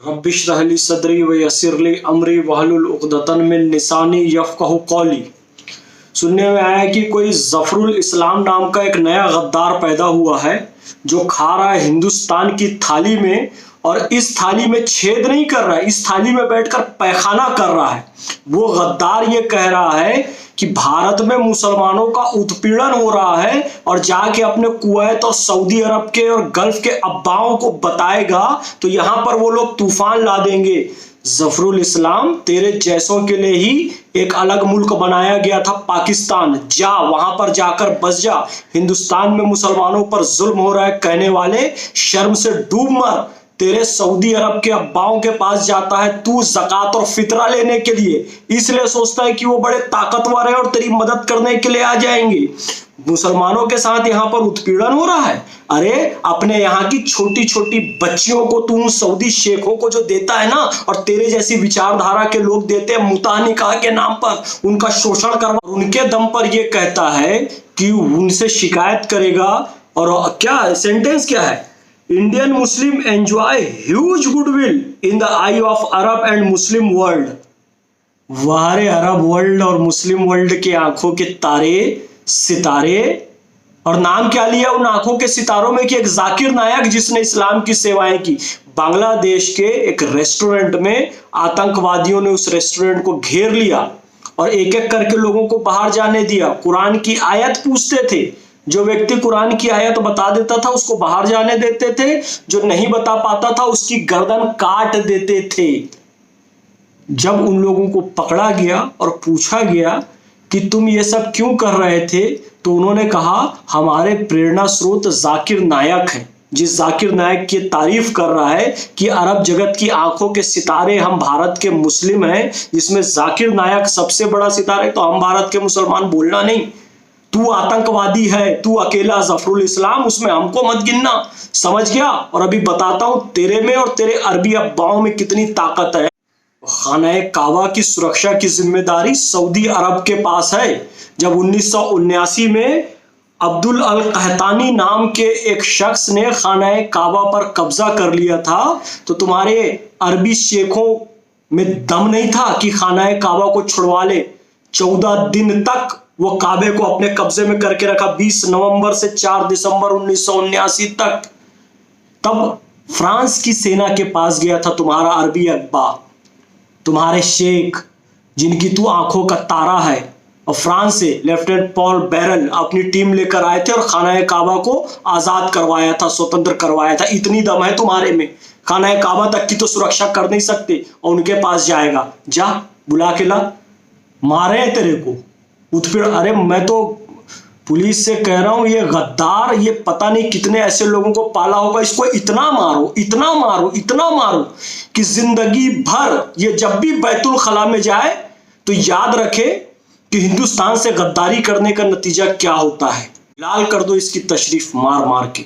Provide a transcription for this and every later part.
रब्बिश्रह ली सदरी व यस्सिर ली अमरी वहलुल उक़दतन मिन लिसानी यफ़क़हू क़ौली। सुनने में आया कि कोई ज़फ़रुल इस्लाम नाम का एक नया गद्दार पैदा हुआ है जो खा रहा है हिंदुस्तान की थाली में, और इस थाली में छेद नहीं कर रहा है, इस थाली में बैठकर पैखाना कर रहा है। वो गद्दार ये कह रहा है कि भारत में मुसलमानों का उत्पीड़न हो रहा है और जाके अपने कुवैत और सऊदी अरब के और गल्फ के अब्बाओं को बताएगा तो यहाँ पर वो लोग तूफान ला देंगे। ज़फ़रुल इस्लाम, तेरे जैसों के लिए ही एक अलग मुल्क बनाया गया था पाकिस्तान, जा वहां पर जाकर बस जा। हिंदुस्तान में मुसलमानों पर जुल्म हो रहा है कहने वाले, शर्म से डूब मर। तेरे सऊदी अरब के अब्बाओं के पास जाता है तू ज़कात और फितरा लेने के लिए, इसलिए सोचता है कि वो बड़े ताकतवर है और तेरी मदद करने के लिए आ जाएंगे। मुसलमानों के साथ यहाँ पर उत्पीड़न हो रहा है। अरे अपने यहाँ की छोटी छोटी बच्चियों को तू सऊदी शेखों को जो देता है ना, और तेरे जैसी विचारधारा के लोग देते हैं मुताह निकाह के नाम पर, उनका शोषण करवा, उनके दम पर ये कहता है कि उनसे शिकायत करेगा। और क्या सेंटेंस क्या है, Indian Muslim enjoy huge goodwill in the I of Arab and Muslim world. वारे अरब वर्ल्ड और मुस्लिम वर्ल्ड के आंखों के तारे सितारे, और नाम क्या लिया उन आंखों के सितारों में कि एक जाकिर नायक जिसने इस्लाम की सेवाएं की। बांग्लादेश के एक रेस्टोरेंट में आतंकवादियों ने उस रेस्टोरेंट को घेर लिया और एक एक करके लोगों को बाहर जाने दिया। कुरान की आयत पूछते थे, जो व्यक्ति कुरान की आयत बता देता था उसको बाहर जाने देते थे, जो नहीं बता पाता था उसकी गर्दन काट देते थे। जब उन लोगों को पकड़ा गया और पूछा गया कि तुम ये सब क्यों कर रहे थे, तो उन्होंने कहा हमारे प्रेरणा स्रोत जाकिर नायक है। जिस जाकिर नायक की तारीफ कर रहा है कि अरब जगत की आंखों के सितारे हम भारत के मुस्लिम हैं, जिसमें जाकिर नायक सबसे बड़ा सितारा है, तो हम भारत के मुसलमान बोलना नहीं। तू आतंकवादी है, तू अकेला ज़फ़रुल इस्लाम, उसमें हमको मत गिनना, समझ गया। और अभी बताता हूं तेरे में और तेरे अरबी अब्बाओं में कितनी ताकत है। खाना काबा की सुरक्षा की जिम्मेदारी सऊदी अरब के पास है। जब 1979 में अब्दुल अल कहतानी नाम के एक शख्स ने खाना काबा पर कब्जा कर लिया था, तो तुम्हारे अरबी शेखों में दम नहीं था कि खाना काबा को छुड़वा ले। 14 दिन तक वो काबे को अपने कब्जे में करके रखा, 20 नवंबर से 4 दिसंबर 1979 तक। तब फ्रांस की सेना के पास गया था तुम्हारा अरबी अब्बा, तुम्हारे शेख जिनकी तू आंखों का तारा है, और फ्रांस से लेफ्टिनेंट पॉल बेरल अपनी टीम लेकर आए थे और खाना काबा को आजाद करवाया था, स्वतंत्र करवाया था। इतनी दम है तुम्हारे में, खाना काबा तक की तो सुरक्षा कर नहीं सकते और उनके पास जाएगा। जा बुला के ला, मारे हैं तेरे को उत्पीड़। अरे मैं तो पुलिस से कह रहा हूं, ये गद्दार, ये पता नहीं कितने ऐसे लोगों को पाला होगा, इसको इतना मारो इतना मारो इतना मारो कि जिंदगी भर ये जब भी बैतुल खला में जाए तो याद रखे कि हिंदुस्तान से गद्दारी करने का नतीजा क्या होता है। लाल कर दो इसकी तशरीफ मार मार के।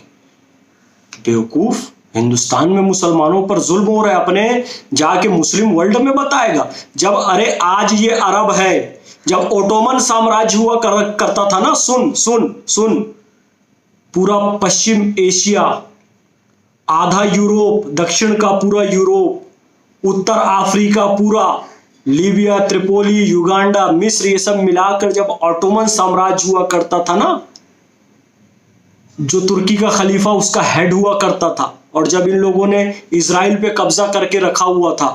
बेवकूफ, हिंदुस्तान में मुसलमानों पर जुल्म हो रहा है, अपने जाके मुस्लिम वर्ल्ड में बताएगा। जब अरे आज ये अरब है, जब ओटोमन साम्राज्य हुआ करता था ना, सुन सुन सुन, पूरा पश्चिम एशिया, आधा यूरोप, दक्षिण का पूरा यूरोप, उत्तर अफ्रीका पूरा, लीबिया, त्रिपोली, युगांडा, मिस्र, ये सब मिलाकर जब ओटोमन साम्राज्य हुआ करता था ना, जो तुर्की का खलीफा उसका हेड हुआ करता था, और जब इन लोगों ने इजराइल पे कब्जा करके रखा हुआ था,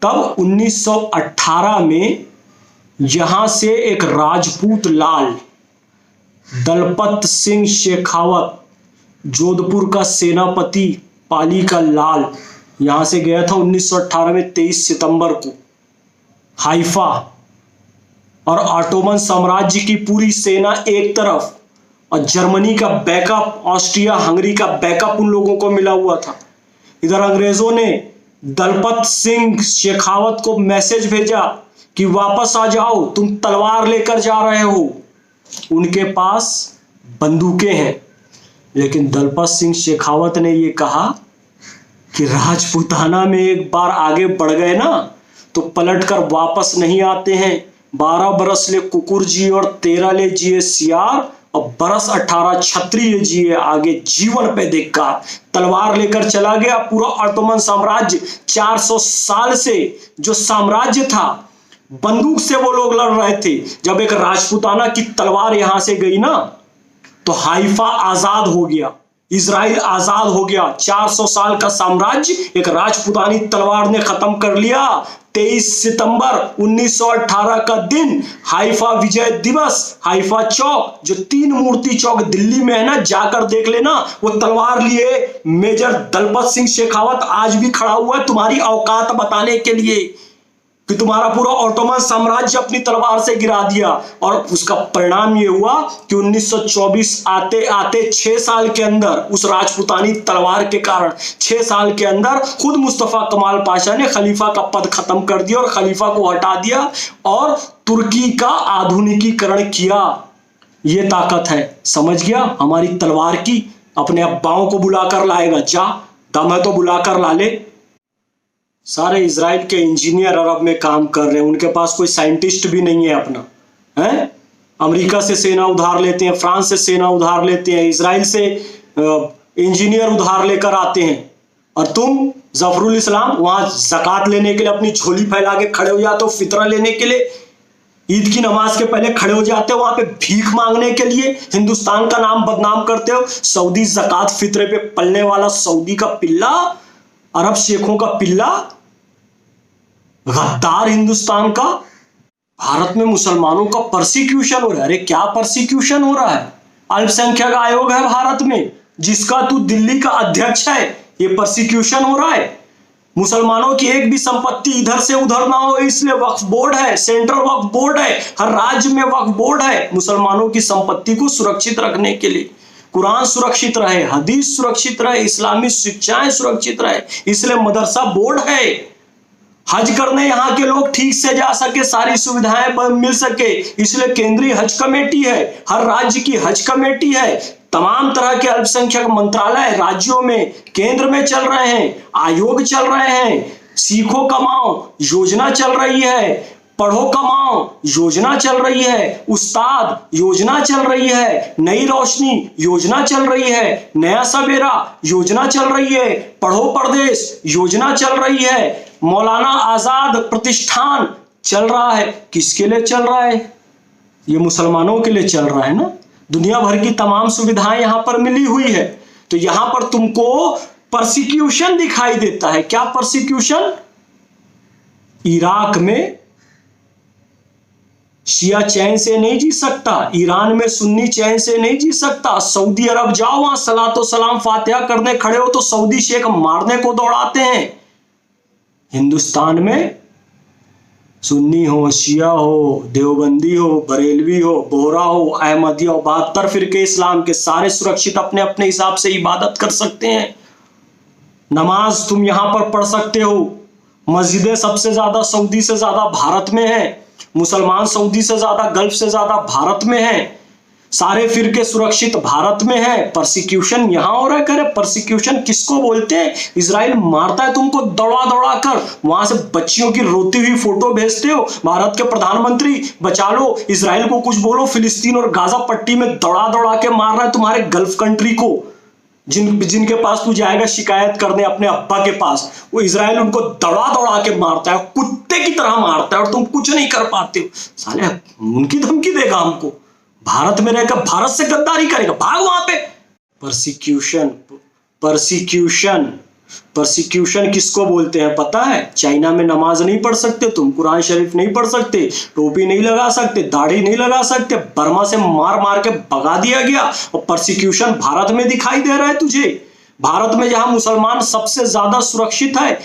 तब 1918 में यहां से एक राजपूत लाल दलपत सिंह शेखावत, जोधपुर का सेनापति, पाली का लाल, यहां से गया था 1918 में 23 सितंबर को हाइफा, और ऑटोमन साम्राज्य की पूरी सेना एक तरफ और जर्मनी का बैकअप, ऑस्ट्रिया हंगरी का बैकअप उन लोगों को मिला हुआ था। इधर अंग्रेजों ने दलपत सिंह शेखावत को मैसेज भेजा कि वापस आ जाओ, तुम तलवार लेकर जा रहे हो। उनके पास बंदूकें हैं, लेकिन दलपत सिंह शेखावत ने ये कहा कि राजपूताना में एक बार आगे बढ़ गए ना तो पलटकर वापस नहीं आते हैं। 12 बरस ले कुकुर जी और 13 ले जिए सियार, अब बरस 18 क्षत्रिय जिए आगे जीवन पे देखा, तलवार लेकर चला गया पूरा ऑटोमन साम्राज्य। 400 साल से जो साम्राज्य था बंदूक से वो लोग लड़ रहे थे। जब एक राजपूताना की तलवार यहां से गई ना तो हाइफा आजाद हो गया, इजराइल आजाद हो गया। 400 साल का साम्राज्य एक राजपूतानी तलवार ने खत्म कर लिया। 23 सितंबर 1918 का दिन हाइफा विजय दिवस, हाइफा चौक जो 3 मूर्ति चौक दिल्ली में है ना, जाकर देख लेना। वो तलवार लिए मेजर दलपत सिंह शेखावत आज भी खड़ा हुआ है तुम्हारी औकात बताने के लिए कि तुम्हारा पूरा ऑटोमन साम्राज्य अपनी तलवार से गिरा दिया। और उसका परिणाम ये हुआ कि 1924 आते आते 6 साल के अंदर उस राजपूतानी तलवार के कारण 6 साल के अंदर खुद मुस्तफा कमाल पाशा ने खलीफा का पद खत्म कर दिया और खलीफा को हटा दिया और तुर्की का आधुनिकीकरण किया। ये ताकत है, समझ गया हमारी तलवार की। अपने अब्बाओं को बुलाकर लाएगा, जा दम है तो बुलाकर ला ले। सारे इजराइल के इंजीनियर अरब में काम कर रहे हैं, उनके पास कोई साइंटिस्ट भी नहीं है अपना, है? अमेरिका से सेना उधार लेते हैं, फ्रांस से सेना उधार लेते हैं, इजराइल से इंजीनियर उधार लेकर आते हैं। और तुम जफरुल इस्लाम वहां ज़कात लेने के लिए अपनी झोली फैला के खड़े हो जाते हो, फितरा लेने के लिए, ईद की नमाज के पहले खड़े हो जाते हो वहां पे भीख मांगने के लिए, हिंदुस्तान का नाम बदनाम करते हो। सऊदी ज़कात फितरे पे पलने वाला सऊदी का पिल्ला, अरब शेखों का पिल्ला, गद्दार हिंदुस्तान का। भारत में मुसलमानों का परसिक्यूशन हो रहा है। अरे क्या परसिक्यूशन हो रहा है? अल्पसंख्यक आयोग है भारत में जिसका तू दिल्ली का अध्यक्ष है, ये परसिक्यूशन हो रहा है। मुसलमानों की एक भी संपत्ति इधर से उधर ना हो इसलिए वक्फ बोर्ड है, सेंट्रल वक्फ बोर्ड है, हर राज्य में वक्फ बोर्ड है मुसलमानों की संपत्ति को सुरक्षित रखने के लिए। कुरान सुरक्षित रहे, हदीस सुरक्षित रहे, इस्लामी शिक्षाएं सुरक्षित रहे, इसलिए मदरसा बोर्ड है। हज करने यहाँ के लोग ठीक से जा सके, सारी सुविधाएं मिल सके, इसलिए केंद्रीय हज कमेटी है, हर राज्य की हज कमेटी है। तमाम तरह के अल्पसंख्यक मंत्रालय राज्यों में, केंद्र में चल रहे हैं, आयोग चल रहे हैं। सीखो कमाओ योजना चल रही है, पढ़ो कमाओ योजना चल रही है, उस्ताद योजना चल रही है, नई रोशनी योजना चल रही है, नया सवेरा योजना चल रही है, पढ़ो परदेश योजना चल रही है, मौलाना आजाद प्रतिष्ठान चल रहा है। किसके लिए चल रहा है? ये मुसलमानों के लिए चल रहा है ना। दुनिया भर की तमाम सुविधाएं यहां पर मिली हुई है, तो यहां पर तुमको परसिक्यूशन दिखाई देता है। क्या परसिक्यूशन? इराक में शिया चैन से नहीं जी सकता, ईरान में सुन्नी चैन से नहीं जी सकता। सऊदी अरब जाओ, वहां सलातो सलाम फातिहा करने खड़े हो तो सऊदी शेख मारने को दौड़ाते हैं। हिंदुस्तान में सुन्नी हो, शिया हो, देवबंदी हो, बरेलवी हो, बोहरा हो, अहमदी हो, 72 फिरके इस्लाम के सारे सुरक्षित अपने अपने हिसाब से इबादत कर सकते हैं। नमाज तुम यहां पर पढ़ सकते हो। मस्जिदें सबसे ज्यादा सऊदी से ज्यादा भारत में है, मुसलमान सऊदी से ज्यादा, गल्फ से ज्यादा भारत में है। सारे फिरके सुरक्षित भारत में है। परसिक्यूशन यहां हो रहा है। करे परसिक्यूशन किसको बोलते हैं? इजराइल मारता है तुमको दौड़ा दौड़ा कर, वहां से बच्चियों की रोती हुई फोटो भेजते हो। भारत के प्रधानमंत्री बचा लो, इजराइल को कुछ बोलो, फिलिस्तीन और गाजा पट्टी में दौड़ा दौड़ा के मार रहा है तुम्हारे गल्फ कंट्री को। जिनके पास तू जाएगा शिकायत करने अपने अब्बा के पास, वो इजराइल उनको दौड़ा दौड़ा के मारता है, कुत्ते की तरह मारता है और तुम कुछ नहीं कर पाते हो। साले उनकी धमकी देगा हमको, भारत में रहकर भारत से गद्दारी करेगा, भाग वहां पे। परसिक्यूशन, परसिक्यूशन, परसिक्यूशन किसको बोलते हैं पता है? चाइना में नमाज नहीं पढ़ सकते तुम, कुरान शरीफ नहीं पढ़ सकते, टोपी नहीं लगा सकते, दाढ़ी नहीं लगा सकते, बर्मा से मार मार के भगा दिया गया। और परसिक्यूशन भारत में दिखाई दे रहा है तुझे, भारत में जहां मुसलमान सबसे ज्यादा सुरक्षित है।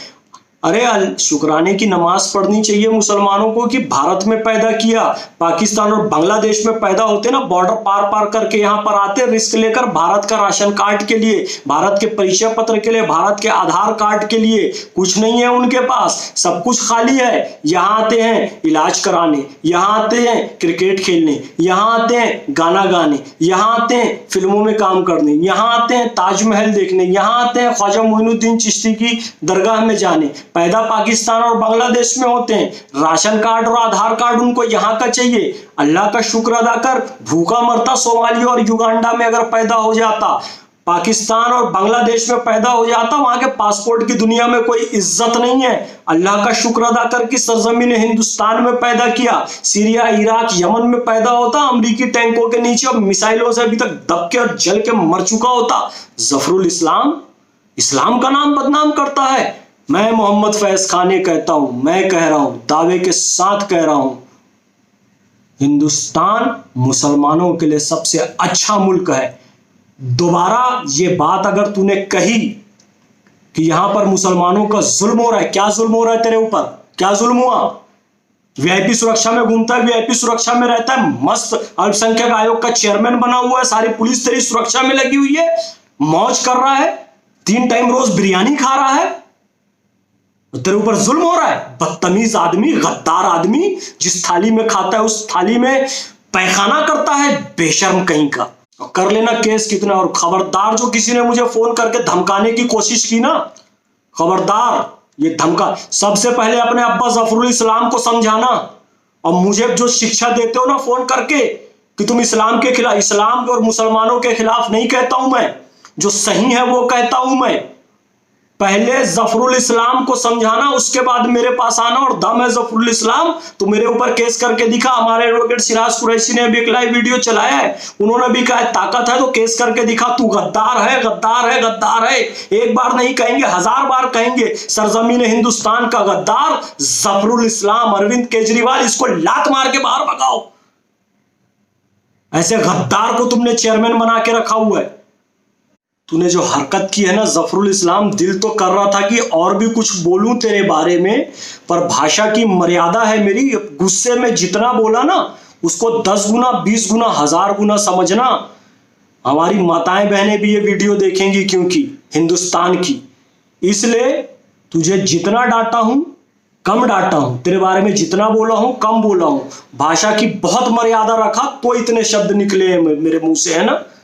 अरे शुक्राने की नमाज पढ़नी चाहिए मुसलमानों को कि भारत में पैदा किया। पाकिस्तान और बांग्लादेश में पैदा होते ना, बॉर्डर पार पार करके यहाँ पर आते रिस्क लेकर, भारत का राशन कार्ड के लिए, भारत के परिचय पत्र के लिए, भारत के आधार कार्ड के लिए। कुछ नहीं है उनके पास, सब कुछ खाली है। यहाँ आते हैं इलाज कराने, यहाँ आते हैं क्रिकेट खेलने, यहाँ आते हैं गाना गाने, यहाँ आते हैं फिल्मों में काम करने, यहाँ आते हैं ताजमहल देखने, यहाँ आते हैं ख्वाजा मोइनुद्दीन चिश्ती की दरगाह में जाने। पैदा पाकिस्तान और बांग्लादेश में होते हैं, राशन कार्ड और आधार कार्ड उनको यहाँ का चाहिए। अल्लाह का शुक्र अदा कर, भूखा मरता सोमालिया और युगांडा में अगर पैदा हो जाता, पाकिस्तान और बांग्लादेश में पैदा हो जाता, वहां के पासपोर्ट की दुनिया में कोई इज्जत नहीं है। अल्लाह का शुक्र अदा कर कि सरजमीन हिंदुस्तान में पैदा किया, सीरिया, इराक, यमन में पैदा होता, अमेरिकी टैंकों के नीचे और मिसाइलों से अभी तक दब के और जल के मर चुका होता। जफरुल इस्लाम इस्लाम का नाम बदनाम करता है। मैं मोहम्मद फैज खान ये कहता हूं, मैं कह रहा हूं, दावे के साथ कह रहा हूं, हिंदुस्तान मुसलमानों के लिए सबसे अच्छा मुल्क है। दोबारा ये बात अगर तूने कही कि यहां पर मुसलमानों का जुल्म हो रहा है, क्या जुल्म हो रहा है तेरे ऊपर, क्या जुल्म हुआ? वीआईपी सुरक्षा में घूमता है, वीआईपी सुरक्षा में रहता है, मस्त अल्पसंख्यक आयोग का चेयरमैन बना हुआ है, सारी पुलिस तेरी सुरक्षा में लगी हुई है, मौज कर रहा है, 3 टाइम रोज बिरयानी खा रहा है, तेरे ऊपर जुल्म हो रहा है। बदतमीज आदमी, गद्दार आदमी, जिस थाली में खाता है उस थाली में पैखाना करता है, बेशर्म कहीं का। कर लेना केस कितना, और खबरदार जो किसी ने मुझे फोन करके धमकाने की कोशिश की ना, खबरदार, ये धमका, सबसे पहले अपने अब्बा जफरुल इस्लाम को समझाना, और मुझे जो शिक्षा देते हो ना फोन करके कि तुम इस्लाम के खिलाफ, इस्लाम और मुसलमानों के खिलाफ नहीं कहता हूं मैं, जो सही है वो कहता हूं मैं। पहले जफरुल इस्लाम को समझाना, उसके बाद मेरे पास आना, और दम है जफरुल इस्लाम तो मेरे ऊपर केस करके दिखा। हमारे एडवोकेट सिराज कुरैशी ने अभी एक लाइव वीडियो चलाया है, उन्होंने भी कहा ताकत है तो केस करके दिखा, तू गद्दार है, गद्दार है, गद्दार है। एक बार नहीं कहेंगे, 1000 बार कहेंगे, सरजमीन हिंदुस्तान का गद्दार जफरुल इस्लाम, अरविंद केजरीवाल, इसको लात मार के बाहर भगाओ। ऐसे गद्दार को तुमने चेयरमैन बना के रखा हुआ है। तूने जो हरकत की है ना जफरुल इस्लाम, दिल तो कर रहा था कि और भी कुछ बोलूं तेरे बारे में, पर भाषा की मर्यादा है मेरी। गुस्से में जितना बोला ना उसको 10 गुना, 20 गुना, 1000 गुना समझना। हमारी माताएं बहनें भी ये वीडियो देखेंगी, क्योंकि हिंदुस्तान की, इसलिए तुझे जितना डांटा हूं कम डांटा हूं, तेरे बारे में जितना बोला हूं कम बोला हूं। भाषा की बहुत मर्यादा रखा तो इतने शब्द निकले मेरे मुंह से, है ना।